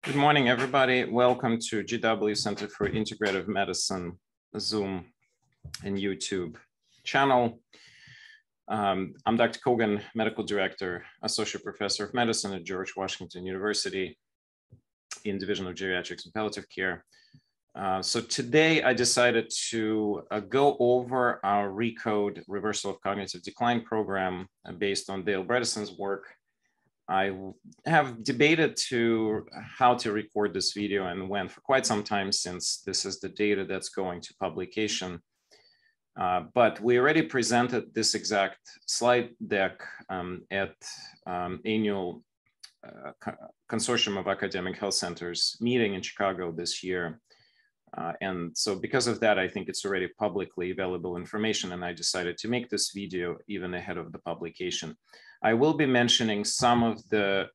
Good morning, everybody. Welcome to GW Center for Integrative Medicine Zoom and YouTube channel. I'm Dr. Kogan, Medical Director, Associate Professor of Medicine at George Washington University in Division of Geriatrics and Palliative Care. So today I decided to go over our ReCODE Reversal of Cognitive Decline program based on Dale Bredeson's work. I have debated how to record this video and went for quite some time since this is the data that's going to publication. But we already presented this exact slide deck at annual Consortium of Academic Health Centers meeting in Chicago this year. And so because of that, I think it's already publicly available information, and I decided to make this video even ahead of the publication. I will be mentioning some of the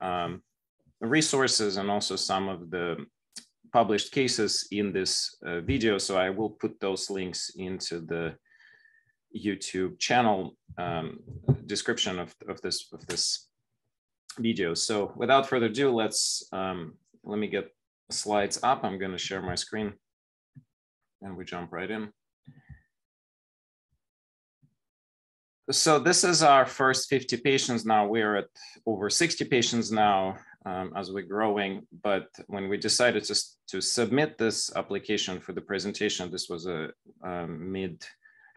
resources and also some of the published cases in this video, so I will put those links into the YouTube channel description of this video. So without further ado, let me get the slides up. I'm going to share my screen and we jump right in. So this is our first 50 patients now. We're at over 60 patients now as we're growing. But when we decided to submit this application for the presentation, this was it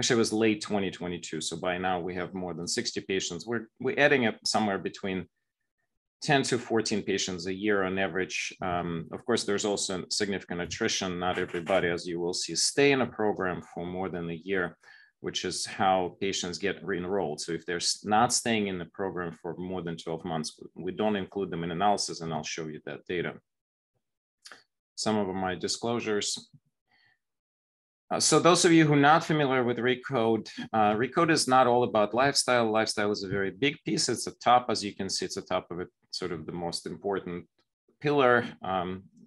was late 2022. So by now we have more than 60 patients. We're adding up somewhere between 10 to 14 patients a year on average. Of course, there's also significant attrition. Not everybody, as you will see, stay in a program for more than a year, which is how patients get re-enrolled. So if they're not staying in the program for more than 12 months, we don't include them in analysis, and I'll show you that data. Some of my disclosures. So those of you who are not familiar with ReCODE, ReCODE is not all about lifestyle. Lifestyle is a very big piece. It's a top, as you can see, it's a top of it, sort of the most important pillar.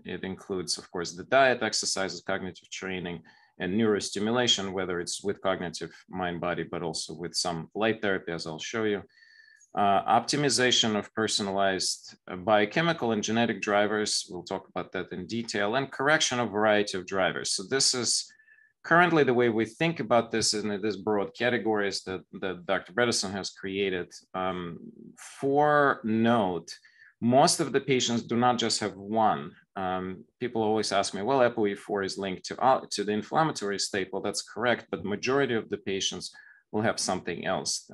It includes, of course, the diet, exercises, cognitive training, and neurostimulation, whether it's with cognitive mind-body, but also with some light therapy, as I'll show you. Optimization of personalized biochemical and genetic drivers. We'll talk about that in detail, and correction of variety of drivers. So this is currently the way we think about this in this broad categories that Dr. Bredeson has created. For note, most of the patients do not just have one. People always ask me, well, ApoE4 is linked to the inflammatory state. Well, that's correct, but the majority of the patients will have something else.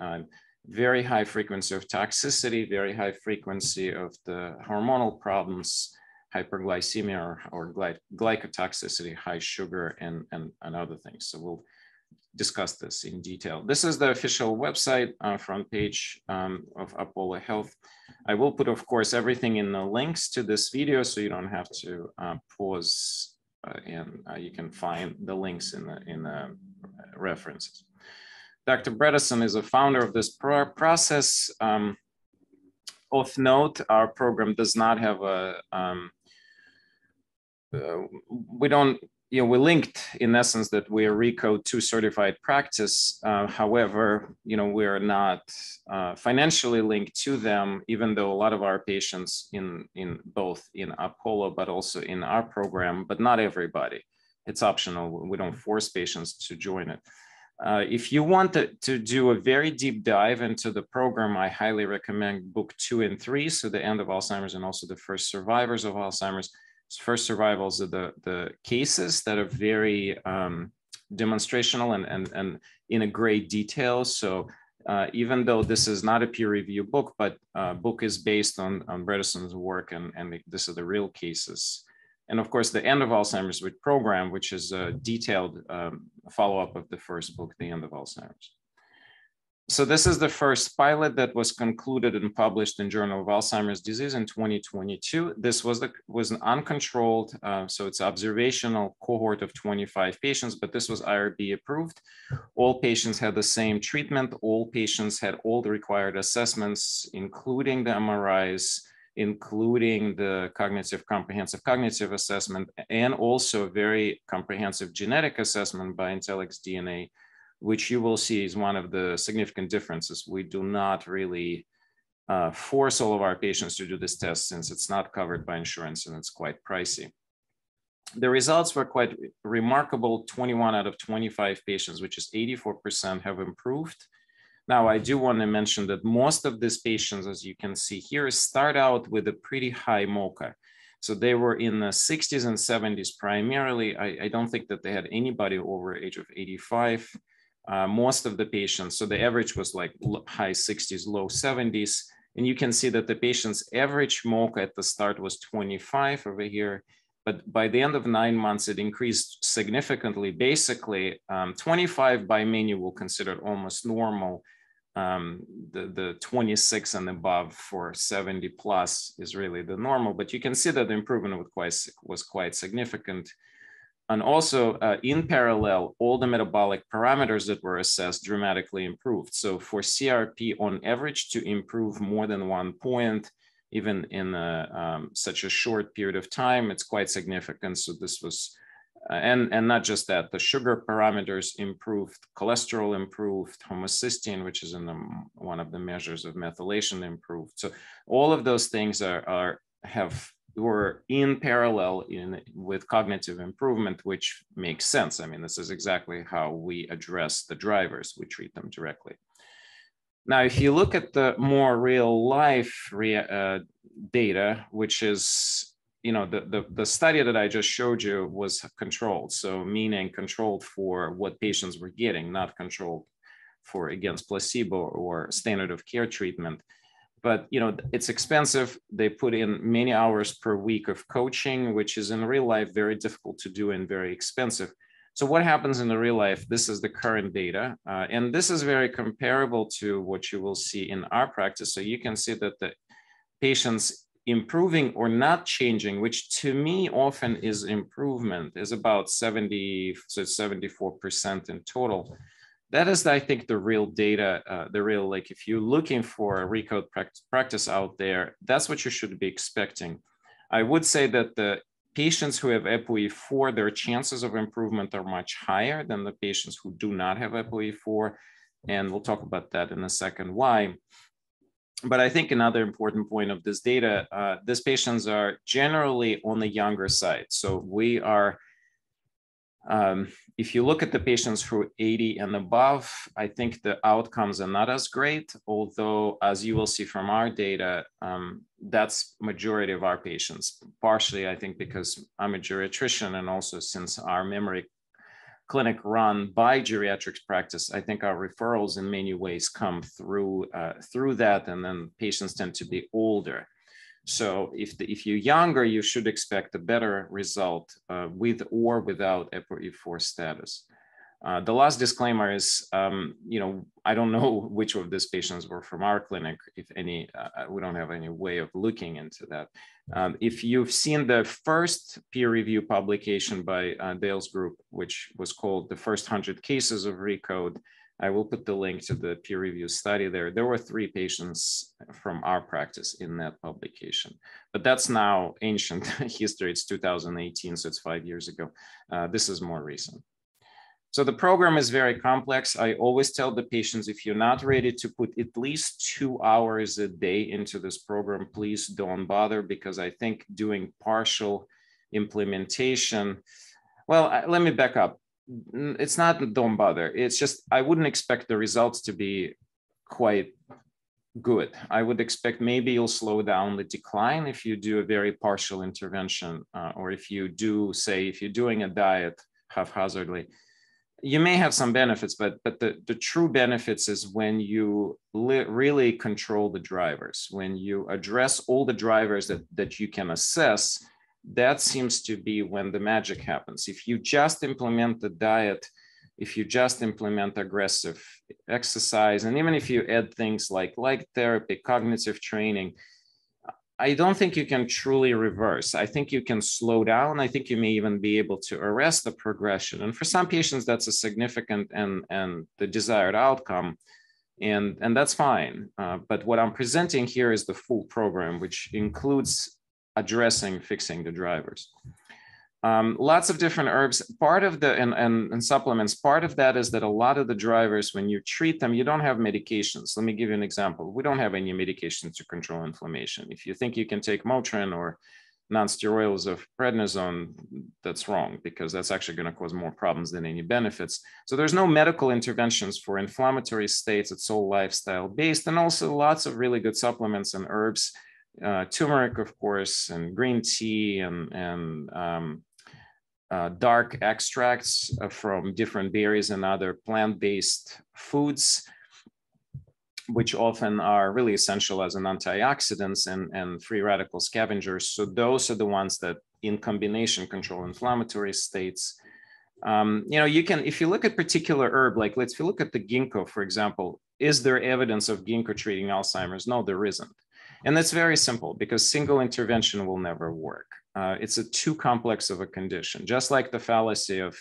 Very high frequency of toxicity, very high frequency of the hormonal problems, hyperglycemia or glycotoxicity, high sugar, and other things. So we'll discuss this in detail. This is the official website front page of Apollo Health. I will put, of course, everything in the links to this video, so you don't have to pause, and you can find the links in the references. Dr. Bredeson is a founder of this process. Of note, our program does not have a we're linked in essence that we are ReCODE 2 certified practice. However, we're not financially linked to them, even though a lot of our patients in both in Apollo, but also in our program, but not everybody. It's optional. We don't force patients to join it. If you want to do a very deep dive into the program, I highly recommend book 2 and 3. So the End of Alzheimer's and also the First Survivors of Alzheimer's. First survivals are the cases that are very demonstrational and in a great detail. So even though this is not a peer review book, but book is based on Bredeson's work, and this are the real cases. And of course, the End of Alzheimer's with program, which is a detailed follow-up of the first book, The End of Alzheimer's. So this is the first pilot that was concluded and published in Journal of Alzheimer's Disease in 2022. This was an uncontrolled, so it's observational cohort of 25 patients, but this was IRB approved. All patients had the same treatment. All patients had all the required assessments, including the MRIs, including the comprehensive cognitive assessment, and also a very comprehensive genetic assessment by Intellex DNA, which you will see is one of the significant differences. We do not really force all of our patients to do this test since it's not covered by insurance and it's quite pricey. The results were quite remarkable. 21 out of 25 patients, which is 84%, have improved. Now, I do want to mention that most of these patients, as you can see here, start out with a pretty high MoCA. So they were in the 60s and 70s primarily. I don't think that they had anybody over age of 85. Most of the patients, so the average was like high 60s, low 70s. And you can see that the patient's average MoCA at the start was 25 over here. But by the end of 9 months, it increased significantly. Basically, 25 by many will consider almost normal. The 26 and above for 70 plus is really the normal. But you can see that the improvement was quite significant. And also, in parallel, all the metabolic parameters that were assessed dramatically improved. So for CRP on average to improve more than 1 point, even in such a short period of time, it's quite significant. So this was, and not just that, the sugar parameters improved, cholesterol improved, homocysteine, which is in one of the measures of methylation, improved. So all of those things were in parallel with cognitive improvement, which makes sense. I mean, this is exactly how we address the drivers. We treat them directly. Now, if you look at the more real life data, which is, the study that I just showed you was controlled. So meaning controlled for what patients were getting, not controlled for against placebo or standard of care treatment. But, it's expensive. They put in many hours per week of coaching, which is in real life very difficult to do and very expensive. So what happens in the real life? This is the current data. And this is very comparable to what you will see in our practice. So you can see that the patients improving or not changing, which to me often is improvement, is about 70, so 74% in total. That is, I think, the real data, like if you're looking for a ReCODE practice out there, that's what you should be expecting. I would say that the patients who have ApoE4, their chances of improvement are much higher than the patients who do not have ApoE4. And we'll talk about that in a second, why. But I think another important point of this data, these patients are generally on the younger side. So we are, if you look at the patients who are 80 and above, I think the outcomes are not as great, although as you will see from our data, that's majority of our patients, partially I think because I'm a geriatrician and also since our memory clinic run by geriatrics practice, I think our referrals in many ways come through that, and then patients tend to be older. So if you're younger, you should expect a better result with or without ApoE4 status. The last disclaimer is, I don't know which of these patients were from our clinic, if any. We don't have any way of looking into that. If you've seen the first peer review publication by Dale's group, which was called The First 100 Cases of ReCODE, I will put the link to the peer review study there. There were 3 patients from our practice in that publication, but that's now ancient history. It's 2018, so it's 5 years ago. This is more recent. So the program is very complex. I always tell the patients, if you're not ready to put at least 2 hours a day into this program, please don't bother, because I think doing partial implementation, well, let me back up. It's not don't bother. It's just, I wouldn't expect the results to be quite good. I would expect maybe you'll slow down the decline if you do a very partial intervention, or if you do, say, if you're doing a diet haphazardly. You may have some benefits, but the true benefits is when you really control the drivers, when you address all the drivers that you can assess. That seems to be when the magic happens. If you just implement the diet, if you just implement aggressive exercise, and even if you add things like light therapy, cognitive training, I don't think you can truly reverse. I think you can slow down. I think you may even be able to arrest the progression. And for some patients, that's a significant and the desired outcome. And that's fine. But what I'm presenting here is the full program, which includes fixing the drivers. Lots of different herbs. Part of the, and supplements, part of that is that a lot of the drivers, when you treat them, you don't have medications. Let me give you an example. We don't have any medication to control inflammation. If you think you can take Motrin or non-steroidals of prednisone, that's wrong, because that's actually going to cause more problems than any benefits. So there's no medical interventions for inflammatory states. It's all lifestyle based, and also lots of really good supplements and herbs, turmeric, of course, and green tea, and dark extracts from different berries and other plant-based foods, which often are really essential as an antioxidants and free radical scavengers. So those are the ones that in combination control inflammatory states. You can, if you look at particular herb, like if you look at the ginkgo, for example, is there evidence of ginkgo treating Alzheimer's? No, there isn't. And that's very simple, because single intervention will never work. It's too complex of a condition, just like the fallacy of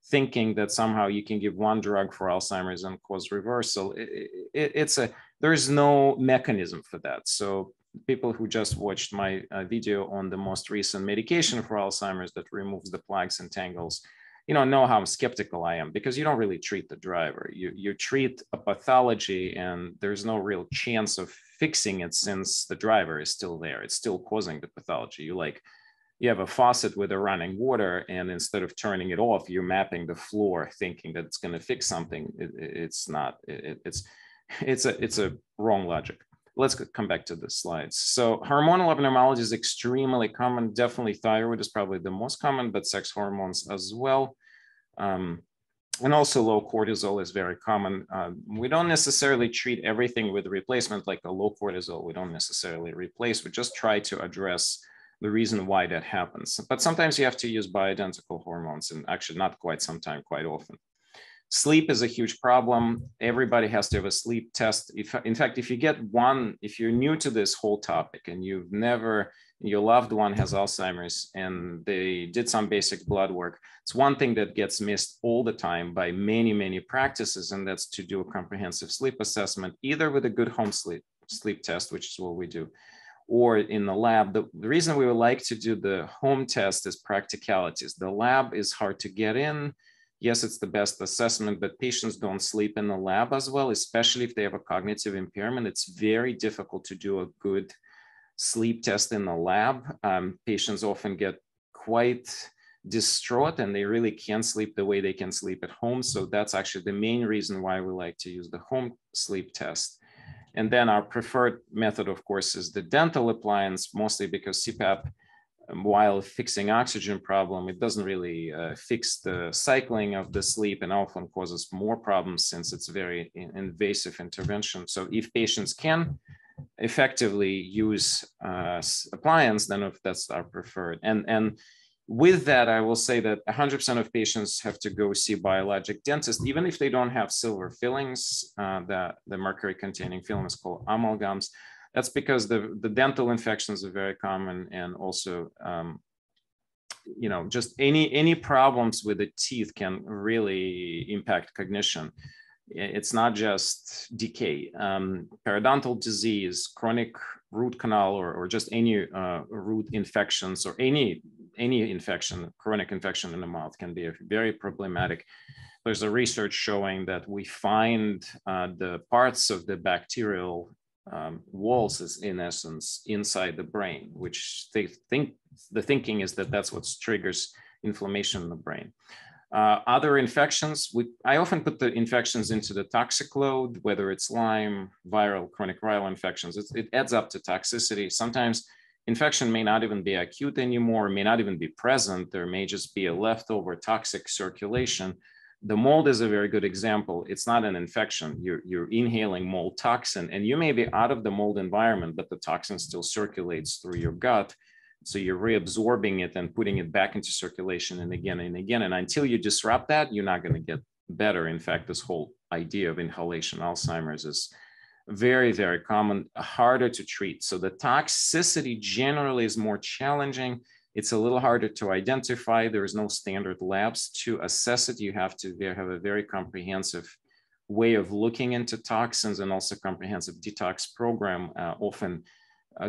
thinking that somehow you can give one drug for Alzheimer's and cause reversal. There's no mechanism for that. So people who just watched my video on the most recent medication for Alzheimer's that removes the plaques and tangles, know how skeptical I am, because you don't really treat the driver. You treat a pathology, and there's no real chance of fixing it since the driver is still there. It's still causing the pathology. You have a faucet with a running water, and instead of turning it off, you're mapping the floor thinking that it's going to fix something. It's not. It's a wrong logic. Let's come back to the slides. So hormonal abnormality is extremely common. Definitely thyroid is probably the most common, but sex hormones as well. And also low cortisol is very common. We don't necessarily treat everything with replacement, like a low cortisol. We don't necessarily replace. We just try to address the reason why that happens. But sometimes you have to use bioidentical hormones, and actually not quite sometimes, quite often. Sleep is a huge problem. Everybody has to have a sleep test. In fact, if you're new to this whole topic and your loved one has Alzheimer's and they did some basic blood work, it's one thing that gets missed all the time by many, many practices, and that's to do a comprehensive sleep assessment, either with a good home sleep test, which is what we do, or in the lab. The reason we would like to do the home test is practicalities. The lab is hard to get in. Yes, it's the best assessment, but patients don't sleep in the lab as well, especially if they have a cognitive impairment. It's very difficult to do a good sleep test in the lab. Patients often get quite distraught, and they really can't sleep the way they can sleep at home. So that's actually the main reason why we like to use the home sleep test. And then our preferred method, of course, is the dental appliance, mostly because CPAP, while fixing oxygen problem, it doesn't really fix the cycling of the sleep, and often causes more problems since it's very invasive intervention. So if patients can effectively use appliance, then that's our preferred. And with that, I will say that 100% of patients have to go see biologic dentist, even if they don't have silver fillings. The mercury containing film is called amalgams. That's because the dental infections are very common, and also, just any problems with the teeth can really impact cognition. It's not just decay. Periodontal disease, chronic root canal, or just any root infections, or any infection, chronic infection in the mouth can be very problematic. There's a research showing that we find the parts of the bacterial walls is in essence inside the brain, which they think the thinking is that that's what triggers inflammation in the brain. Other infections, I often put the infections into the toxic load, whether it's Lyme, chronic viral infections. It adds up to toxicity. Sometimes infection may not even be acute anymore, may not even be present. There may just be a leftover toxic circulation. The mold is a very good example. It's not an infection. You're inhaling mold toxin, and you may be out of the mold environment, but the toxin still circulates through your gut. So you're reabsorbing it and putting it back into circulation and again and again. And until you disrupt that, you're not going to get better. In fact, this whole idea of inhalation Alzheimer's is very, very common, harder to treat. So the toxicity generally is more challenging. It's a little harder to identify. There is no standard labs to assess it. You have to have a very comprehensive way of looking into toxins, and also comprehensive detox program. Often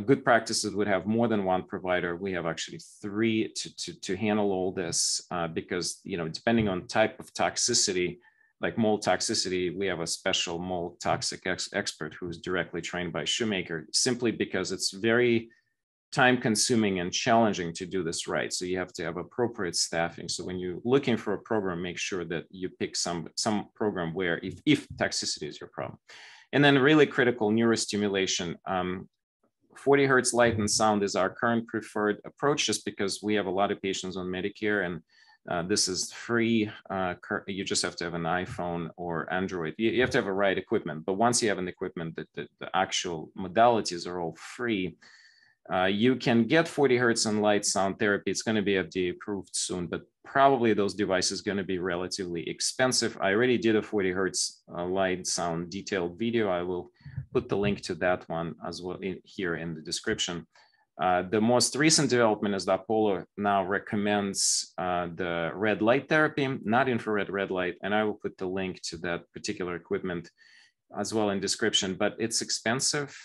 Good practices would have more than one provider. We have actually 3 to handle all this because, depending on type of toxicity, like mold toxicity, we have a special mold toxic expert who's directly trained by Shoemaker, simply because it's very time consuming and challenging to do this right. So you have to have appropriate staffing. So when you're looking for a program, make sure that you pick some program where if toxicity is your problem. And then really critical neurostimulation. 40 hertz light and sound is our current preferred approach, just because we have a lot of patients on Medicare, and this is free. You just have to have an iPhone or Android. You have to have the right equipment, but once you have an equipment, the actual modalities are all free. You can get 40 hertz and light sound therapy. It's going to be FDA approved soon, but probably those devices are going to be relatively expensive. I already did a 40 hertz light sound detailed video. I will put the link to that one as well here in the description. The most recent development is that Apollo now recommends the red light therapy, not infrared red light, and I will put the link to that particular equipment as well in description, but it's expensive.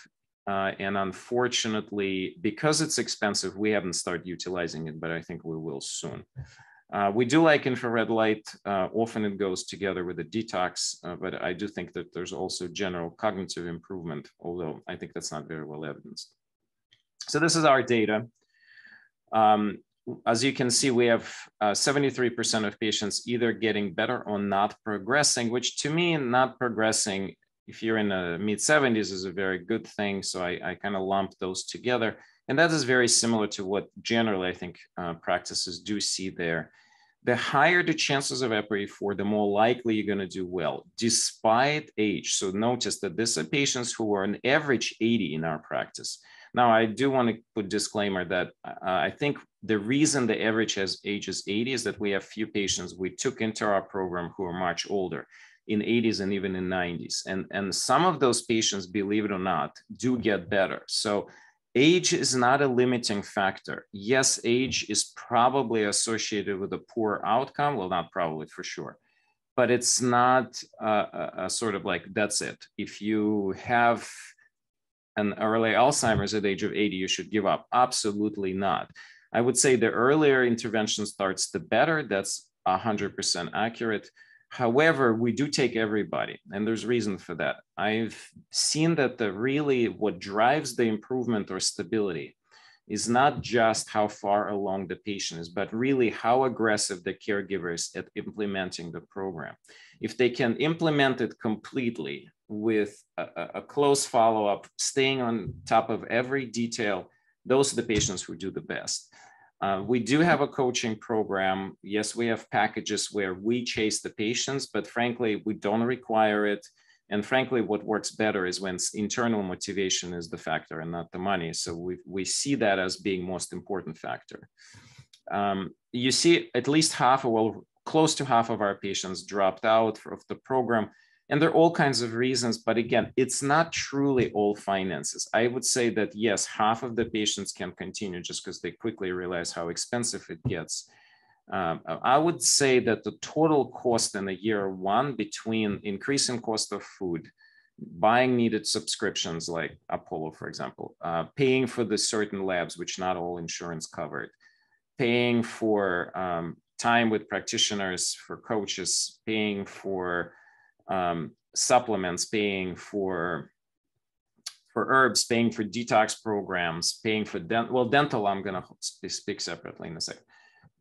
And unfortunately, because it's expensive, we haven't started utilizing it, but I think we will soon. We do like infrared light. Often it goes together with a detox, but I do think that there's also general cognitive improvement, although I think that's not very well evidenced. So this is our data. As you can see, we have 73% of patients either getting better or not progressing, which to me, not progressing, if you're in the mid-70s, is a very good thing. So I kind of lump those together. And that is very similar to what generally I think practices do see there. The higher the chances of ApoE4, the more likely you're going to do well, despite age. So notice that these are patients who are on average 80 in our practice. Now, I do want to put a disclaimer that I think the reason the average age is 80 is that we have few patients we took into our program who are much older, in 80s and even in 90s. And some of those patients, believe it or not, do get better. So age is not a limiting factor. Yes, age is probably associated with a poor outcome. Well, not probably, for sure. But it's not a sort of like, that's it. If you have an early Alzheimer's at the age of 80, you should give up. Absolutely not. I would say the earlier intervention starts, the better. That's 100% accurate. However, we do take everybody, and there's reason for that. I've seen that what drives the improvement or stability is not just how far along the patient is, but really how aggressive the caregiver is at implementing the program. If they can implement it completely with a close follow-up, staying on top of every detail, those are the patients who do the best. We do have a coaching program. Yes, we have packages where we chase the patients, but frankly, we don't require it. And frankly, what works better is when internal motivation is the factor and not the money. So we see that as being most important factor. You see at least close to half of our patients dropped out of the program. And there are all kinds of reasons, but again, it's not truly all finances. I would say that yes, half of the patients can continue just because they quickly realize how expensive it gets. I would say that the total cost in the year one, between increasing cost of food, buying needed subscriptions like Apollo, for example, paying for the certain labs, which not all insurance covered, paying for time with practitioners, for coaches, paying for supplements, paying for herbs, paying for detox programs, paying for dental, I'm going to speak separately in a second.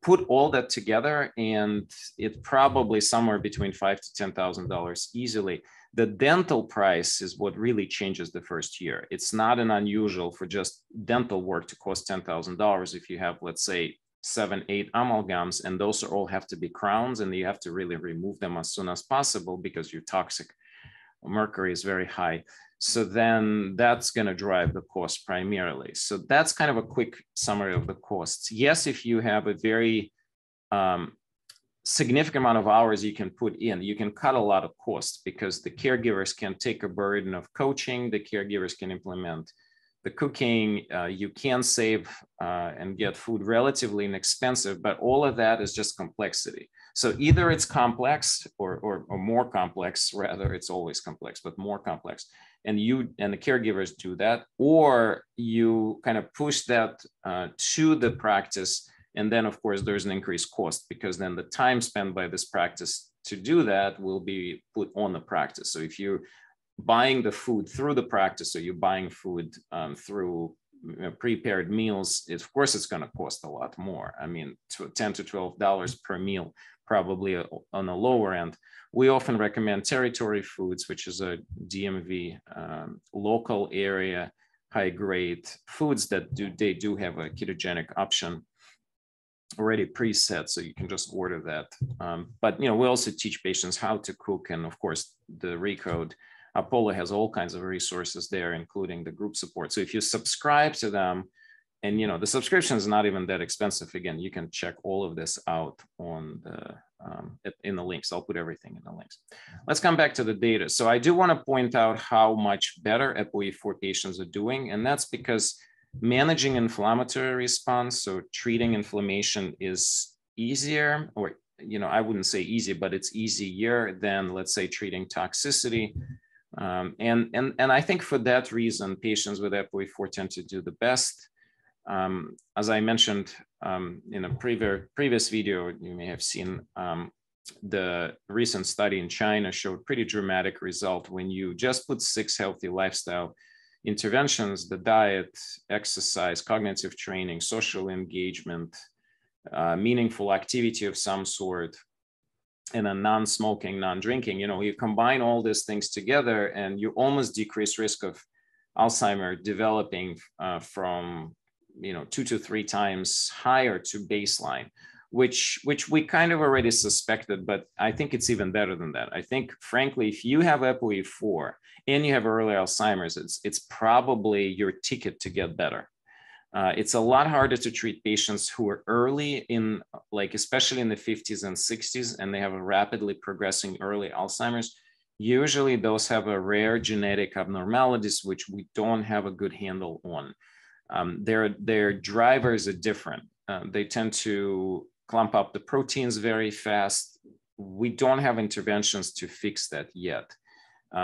Put all that together, and it probably somewhere between $5,000 to $10,000 easily. The dental price is what really changes the first year. It's not an unusual for just dental work to cost $10,000 if you have, let's say, 7, 8 amalgams, and those all have to be crowns, and you have to really remove them as soon as possible because you're toxic. Mercury is very high. So then that's going to drive the cost primarily. So that's kind of a quick summary of the costs. Yes, if you have a very significant amount of hours you can put in, you can cut a lot of costs because the caregivers can take a burden of coaching, the caregivers can implement the cooking, you can save and get food relatively inexpensive, but all of that is just complexity. So either it's complex or more complex, rather it's always complex, but more complex. and you and the caregivers do that, or you kind of push that to the practice. And then of course there's an increased cost, because then the time spent by this practice to do that will be put on the practice. So if you're buying the food through the practice, or you're buying food through prepared meals, of course it's going to cost a lot more. I mean, $10 to $12 per meal, probably on the lower end. We often recommend territory foods, which is a DMV local area high grade foods that they do have a ketogenic option already preset, so you can just order that. But we also teach patients how to cook, and of course the ReCODE Apollo has all kinds of resources there, including the group support. So if you subscribe to them, and the subscription is not even that expensive. Again, you can check all of this out on in the links. I'll put everything in the links. Let's come back to the data. So I do want to point out how much better ApoE4 patients are doing, and that's because managing inflammatory response, so treating inflammation, is easier, or I wouldn't say easy, but it's easier than, let's say, treating toxicity. And I think for that reason, patients with ApoE4 tend to do the best. As I mentioned in a previous video, you may have seen the recent study in China showed pretty dramatic result when you just put 6 healthy lifestyle interventions: the diet, exercise, cognitive training, social engagement, meaningful activity of some sort, and a non-smoking, non-drinking. You combine all these things together and you almost decrease risk of Alzheimer developing from 2 to 3 times higher to baseline, which we kind of already suspected, but I think it's even better than that. I think, frankly, if you have ApoE4 and you have early Alzheimer's, it's probably your ticket to get better. It's a lot harder to treat patients who are early in, especially in the 50s and 60s, and they have a rapidly progressing early Alzheimer's. Usually those have a rare genetic abnormalities, which we don't have a good handle on. Their drivers are different. They tend to clump up the proteins very fast. We don't have interventions to fix that yet.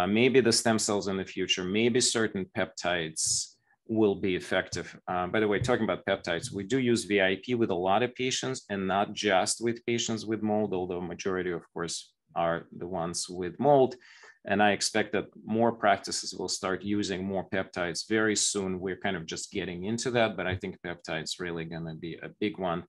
Maybe the stem cells in the future, maybe certain peptides will be effective. By the way, talking about peptides, we do use VIP with a lot of patients, and not just with patients with mold, although majority, of course, are the ones with mold. And I expect that more practices will start using more peptides very soon. We're kind of just getting into that, but I think peptides really going to be a big one.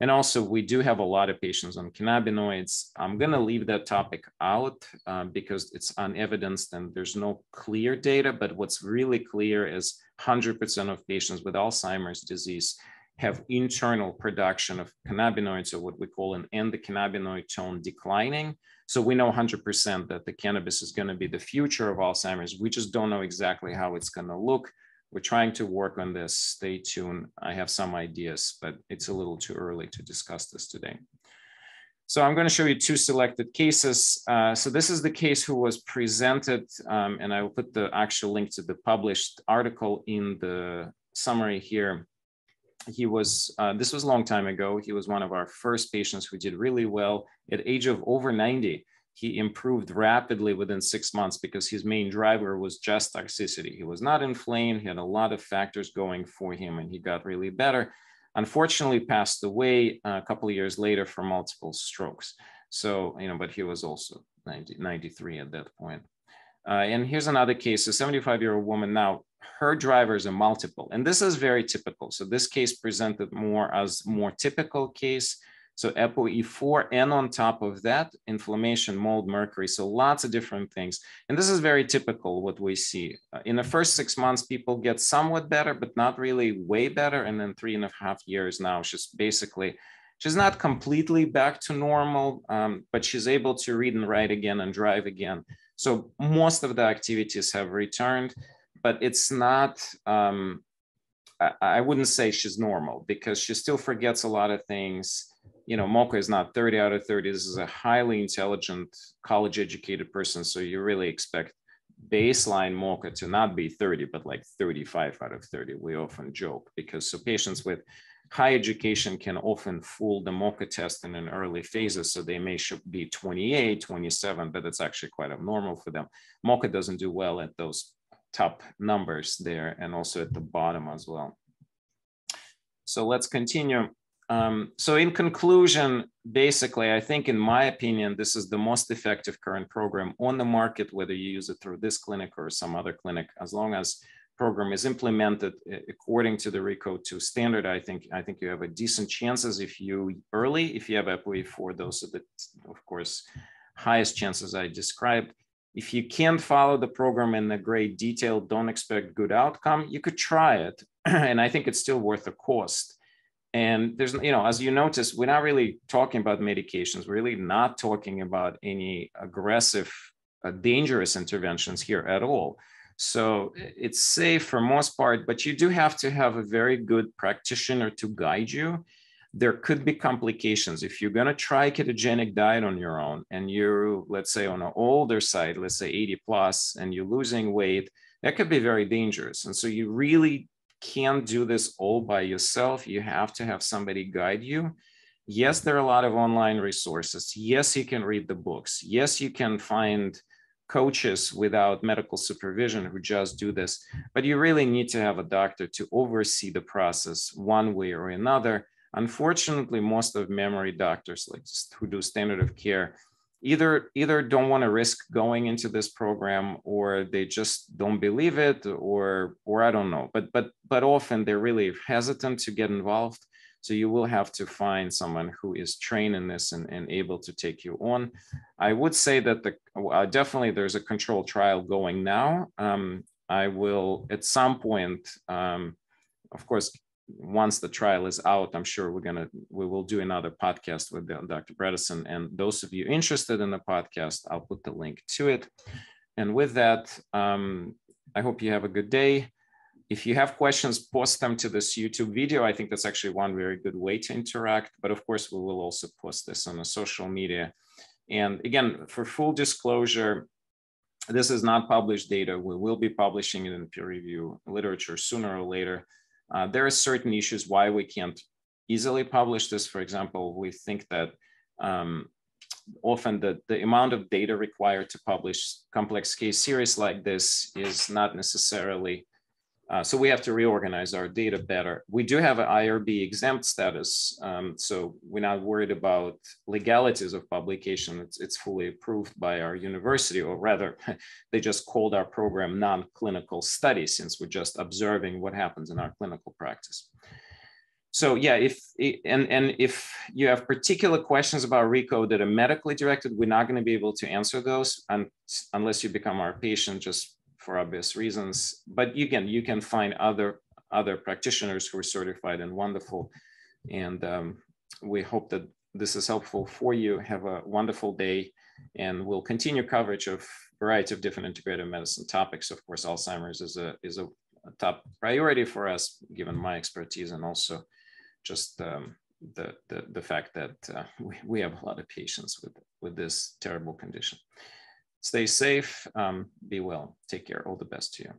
And also, we do have a lot of patients on cannabinoids. I'm going to leave that topic out because it's unevidenced and there's no clear data. But what's really clear is 100% of patients with Alzheimer's disease have internal production of cannabinoids, or what we call an endocannabinoid tone declining. So we know 100% that the cannabis is going to be the future of Alzheimer's. We just don't know exactly how it's going to look. We're trying to work on this. Stay tuned. I have some ideas, but it's a little too early to discuss this today. So I'm going to show you 2 selected cases. So this is the case who was presented, and I will put the actual link to the published article in the summary here. He was, this was a long time ago. He was one of our first patients who did really well. At age of over 90, he improved rapidly within 6 months because his main driver was just toxicity. He was not inflamed. He had a lot of factors going for him, and he got really better. Unfortunately, passed away a couple of years later from multiple strokes. So, but he was also 93 at that point. And here's another case, a 75-year-old woman. Now, her drivers are multiple, and this is very typical. So this case presented more as more typical case. So ApoE4, and on top of that, inflammation, mold, mercury. So lots of different things. And this is very typical what we see. In the first 6 months, people get somewhat better, but not really way better. And then 3.5 years now, she's not completely back to normal, but she's able to read and write again and drive again. So most of the activities have returned, but it's not, I wouldn't say she's normal because she still forgets a lot of things. Mocha is not 30 out of 30. This is a highly intelligent, college-educated person. So you really expect baseline Mocha to not be 30, but like 35 out of 30. We often joke because patients with high education can often fool the Mocha test in an early phases. So they may be 28, 27, but it's actually quite abnormal for them. Mocha doesn't do well at those top numbers there and also at the bottom as well. So let's continue. So in conclusion, basically, I think in my opinion, this is the most effective current program on the market, whether you use it through this clinic or some other clinic, as long as program is implemented according to the ReCODE 2 standard. I think you have a decent chances if you have ApoE4, those are the, of course, highest chances I described. If you can't follow the program in a great detail, don't expect good outcome, you could try it. And I think it's still worth the cost. And there's, as you notice, we're not really talking about medications. We're really not talking about any aggressive, dangerous interventions here at all. So it's safe for most part, but you do have to have a very good practitioner to guide you. There could be complications. If you're going to try ketogenic diet on your own and you're, let's say, on an older side, let's say 80 plus, and you're losing weight, that could be very dangerous. And so you really can't do this all by yourself. You have to have somebody guide you. Yes, there are a lot of online resources. Yes, you can read the books. Yes, you can find coaches without medical supervision who just do this, but you really need to have a doctor to oversee the process one way or another. Unfortunately, most of memory doctors, like who do standard of care, either don't want to risk going into this program, or they just don't believe it, or I don't know. But often they're really hesitant to get involved. So you will have to find someone who is trained in this and able to take you on. I would say that definitely there's a controlled trial going now. I will at some point, of course, once the trial is out, I'm sure we will do another podcast with Dr. Bredesen. And those of you interested in the podcast, I'll put the link to it. And with that, I hope you have a good day. If you have questions, post them to this YouTube video. I think that's actually one very good way to interact. But of course, we will also post this on the social media. And again, for full disclosure, this is not published data. We will be publishing it in peer review literature sooner or later. There are certain issues why we can't easily publish this. For example, we think that often the amount of data required to publish complex case series like this is not necessarily, so we have to reorganize our data better. We do have an IRB exempt status, so we're not worried about legalities of publication. It's fully approved by our university, or rather, they just called our program non-clinical study, since we're just observing what happens in our clinical practice. So yeah, if you have particular questions about ReCODE that are medically directed, we're not going to be able to answer those unless you become our patient, just for obvious reasons. But again, you can find other practitioners who are certified and wonderful. And we hope that this is helpful for you. Have a wonderful day, and we'll continue coverage of a variety of different integrative medicine topics. Of course, Alzheimer's is a top priority for us, given my expertise, and also just the fact that we have a lot of patients with this terrible condition. Stay safe, be well, take care, all the best to you.